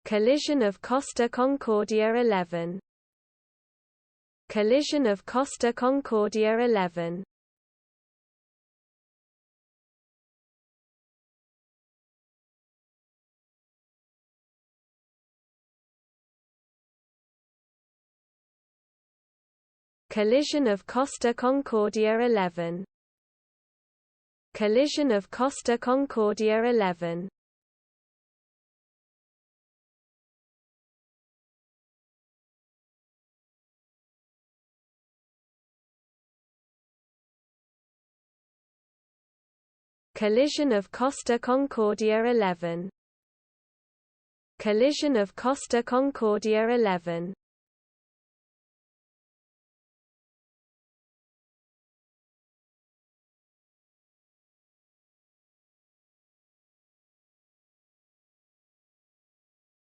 Collision of Costa Concordia 11. Collision of Costa Concordia 11. Collision of Costa Concordia 11. Collision of Costa Concordia 11. Collision of Costa Concordia 11. Collision of Costa Concordia 11.